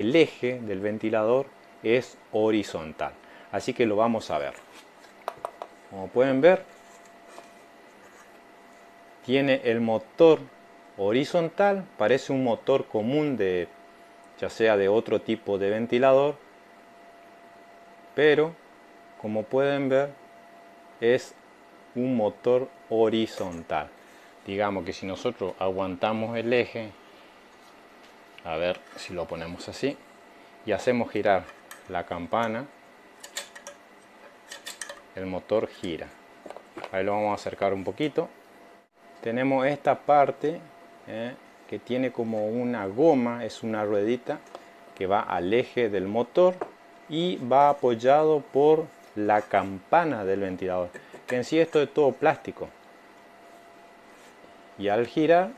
el eje del ventilador es horizontal. Así que lo vamos a ver. Como pueden ver, tiene el motor horizontal, parece un motor común de ya sea de otro tipo de ventilador, pero como pueden ver es un motor horizontal. Digamos que si nosotros aguantamos el eje, a ver si lo ponemos así, y hacemos girar la campana, el motor gira. Ahí lo vamos a acercar un poquito. Tenemos esta parte que tiene como una goma, es una ruedita que va al eje del motor y va apoyado por la campana del ventilador, que en sí esto es todo plástico, y al girar